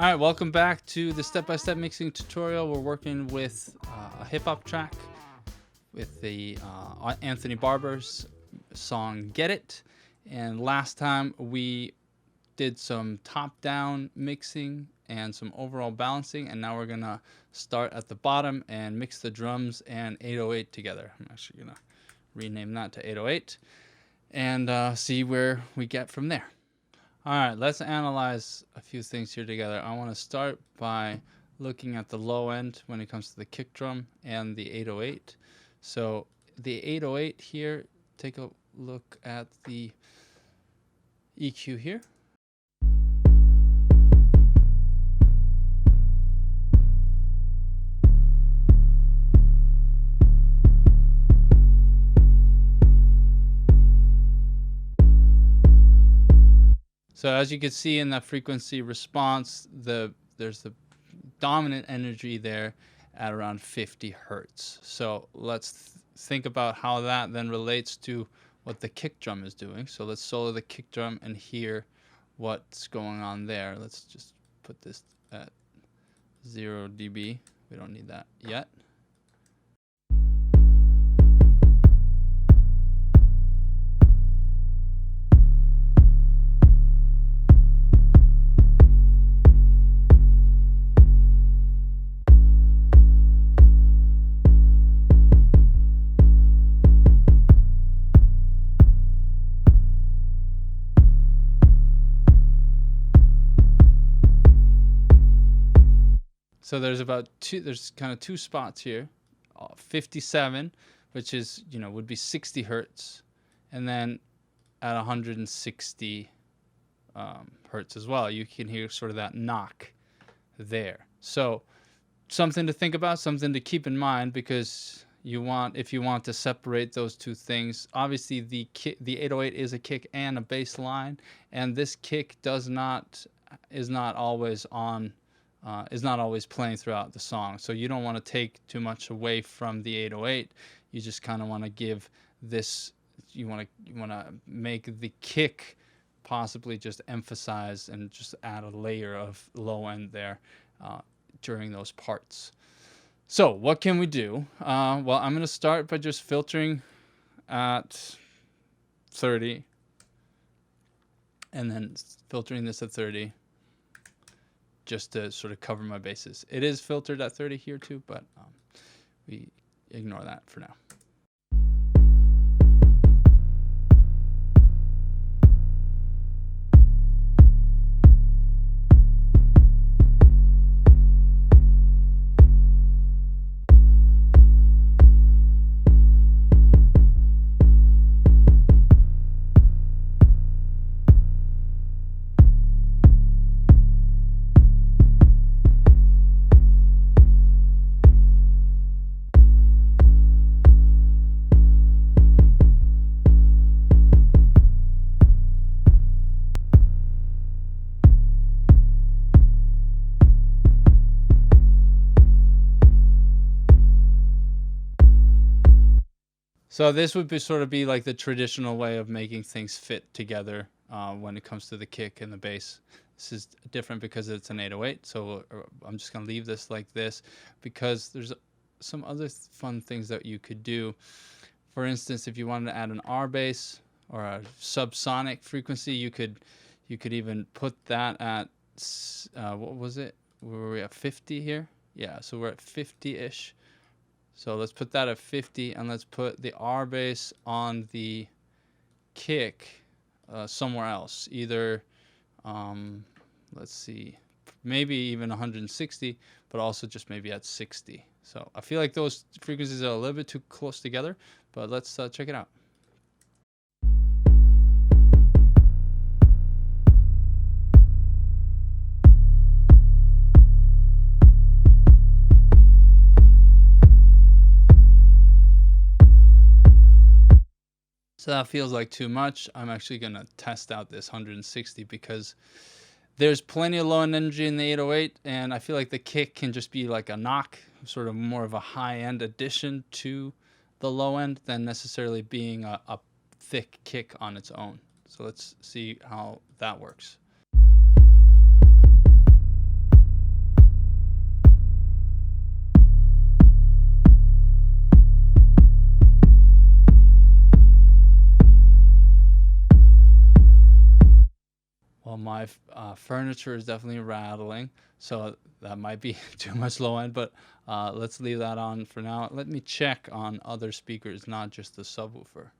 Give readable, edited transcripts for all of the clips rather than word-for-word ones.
All right, welcome back to the step-by-step mixing tutorial. We're working with a hip-hop track with the Anthony Barber's song Get It. And last time we did some top-down mixing and some overall balancing, and now we're gonna start at the bottom and mix the drums and 808 together. I'm actually gonna rename that to 808 and see where we get from there. All right, let's analyze a few things here together. I want to start by looking at the low end when it comes to the kick drum and the 808. So the 808 here, take a look at the EQ here. So as you can see in that frequency response, there's the dominant energy there at around 50 hertz. So let's think about how that then relates to what the kick drum is doing. So let's solo the kick drum and hear what's going on there. Let's just put this at 0 dB. We don't need that yet. So there's kind of two spots here, 57, which is, would be 60 hertz, and then at 160 hertz as well. You can hear sort of that knock there. So something to think about, something to keep in mind, because if you want to separate those two things, obviously the 808 is a kick and a bass line, and this kick is not always playing throughout the song. So you don't want to take too much away from the 808. You just kind of want to give this, you want to make the kick possibly just emphasize and just add a layer of low end there during those parts. So what can we do? Well, I'm going to start by just filtering at 30 and then filtering this at 30. Just to sort of cover my bases. It is filtered at 30 here too, but we ignore that for now. So this would be like the traditional way of making things fit together when it comes to the kick and the bass. This is different because it's an 808, so I'm just going to leave this like this because there's some other fun things that you could do. For instance, if you wanted to add an R bass or a subsonic frequency, you could even put that at what was it? Were we at 50 here? Yeah, so we're at 50-ish. So let's put that at 50, and let's put the R bass on the kick somewhere else. Either, let's see, maybe even 160, but also just maybe at 60. So I feel like those frequencies are a little bit too close together, but let's check it out. So that feels like too much. I'm actually going to test out this 160 because there's plenty of low end energy in the 808, and I feel like the kick can just be like a knock, sort of more of a high end addition to the low end than necessarily being a thick kick on its own. So let's see how that works. My furniture is definitely rattling, so that might be too much low end, but let's leave that on for now. Let me check on other speakers, not just the subwoofer.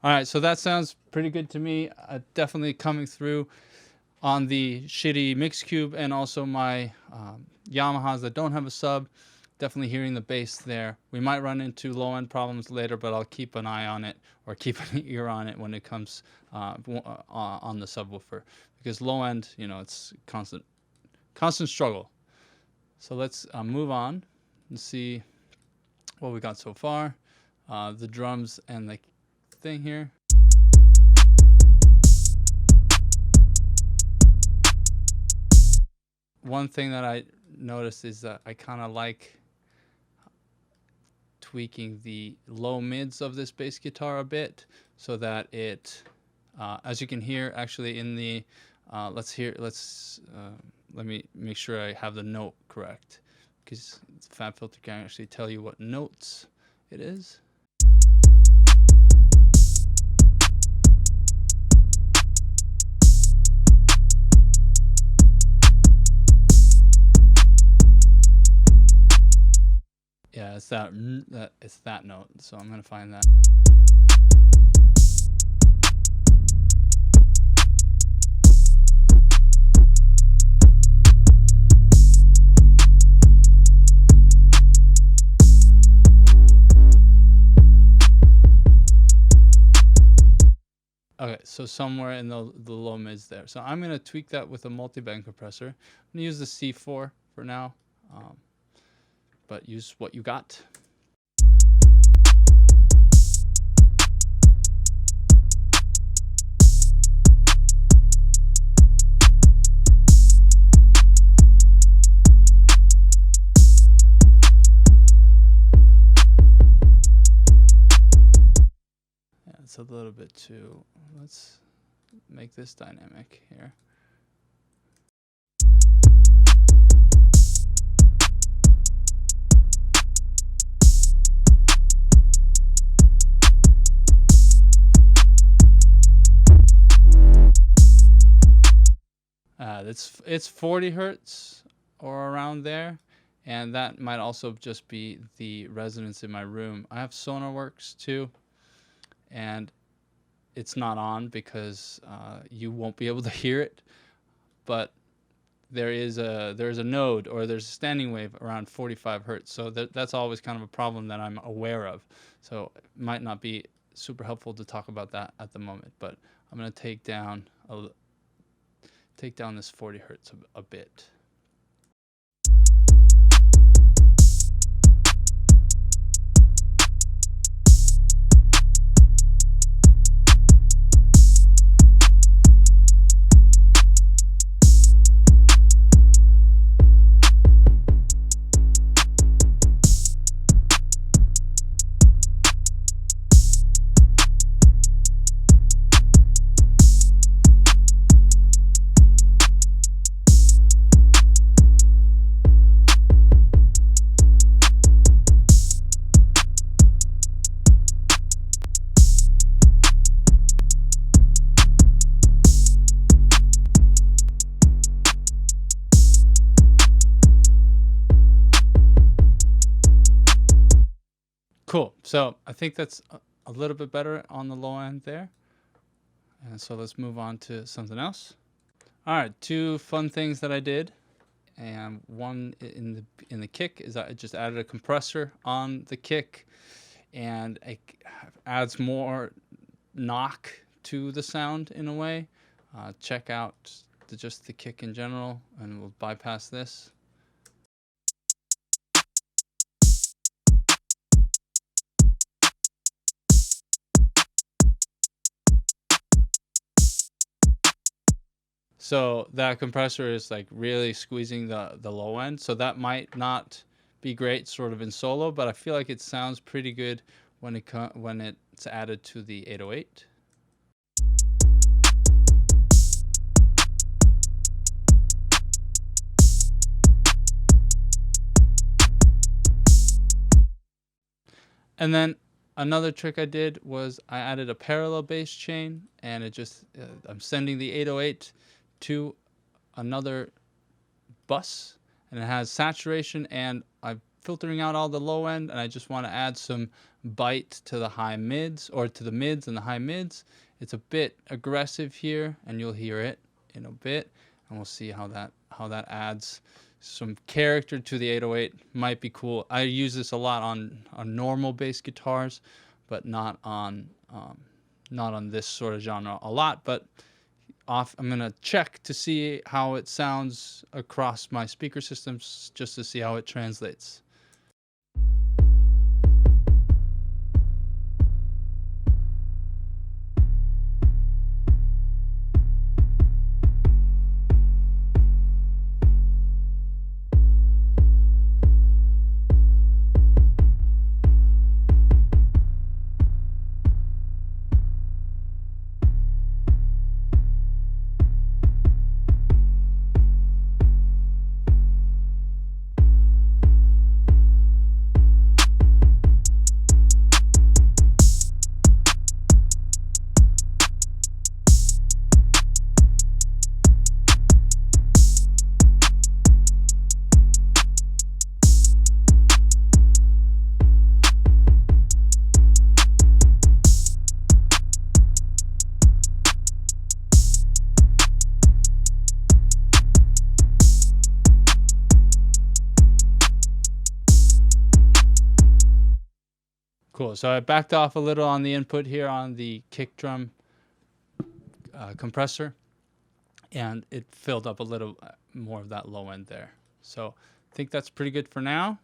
All right, so that sounds pretty good to me. Definitely coming through on the shitty mix cube and also my Yamahas that don't have a sub. Definitely hearing the bass there. We might run into low end problems later, but I'll keep an eye on it or keep an ear on it when it comes on the subwoofer, because low end, you know, it's constant struggle. So let's move on and see what we got so far. The drums and the thing here. One thing that I noticed is that I kind of like tweaking the low mids of this bass guitar a bit, so that it, as you can hear actually in the, let me make sure I have the note correct, because Fab Filter can actually tell you what notes it is. Yeah, it's that note. So I'm gonna find that. Okay, so somewhere in the low mids there. So I'm gonna tweak that with a multi-band compressor. I'm gonna use the C4 for now, but use what you got. Yeah, it's a little bit too. Let's make this dynamic here. It's 40 hertz or around there, and that might also just be the resonance in my room. I have SonarWorks too, and it's not on because you won't be able to hear it, but there's a node, or there's a standing wave around 45 hertz, so that's always kind of a problem that I'm aware of. So it might not be super helpful to talk about that at the moment, but I'm going to take down this 40 hertz a bit. Cool. So I think that's a little bit better on the low end there. And so let's move on to something else. All right, two fun things that I did. And one in the kick is I just added a compressor on the kick, and it adds more knock to the sound in a way. Check out just the kick in general, and we'll bypass this. So that compressor is like really squeezing the low end. So that might not be great sort of in solo, but I feel like it sounds pretty good when it's added to the 808. And then another trick I did was I added a parallel bass chain, and it just I'm sending the 808 to another bus, and it has saturation, and I'm filtering out all the low end, and I just want to add some bite to the high mids, or to the mids and the high mids. It's a bit aggressive here, and you'll hear it in a bit, and we'll see how that adds some character to the 808. Might be cool. I use this a lot on normal bass guitars, but not on this sort of genre a lot. But I'm gonna check to see how it sounds across my speaker systems, just to see how it translates. Cool. So I backed off a little on the input here on the kick drum compressor, and it filled up a little more of that low end there. So I think that's pretty good for now.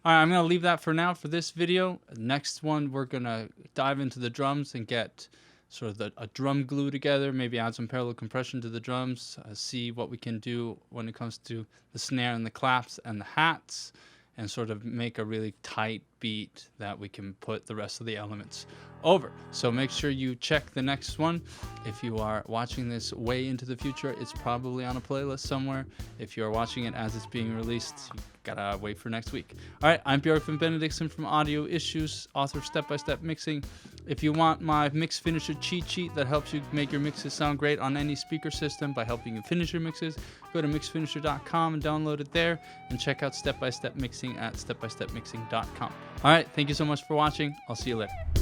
All right, I'm going to leave that for now for this video. Next one, we're going to dive into the drums and get sort of a drum glue together, maybe add some parallel compression to the drums, see what we can do when it comes to the snare and the claps and the hats, and sort of make a really tight beat that we can put the rest of the elements over. So make sure you check the next one. If you are watching this way into the future, it's probably on a playlist somewhere. If you're watching it as it's being released, you gotta wait for next week. All right, I'm Björk Benediktsson from Audio Issues, author of Step by Step Mixing. If you want my mix finisher cheat sheet that helps you make your mixes sound great on any speaker system by helping you finish your mixes, go to mixfinisher.com and download it there, and check out Step by Step Mixing at stepbystepmixing.com. All right, thank you so much for watching. I'll see you later.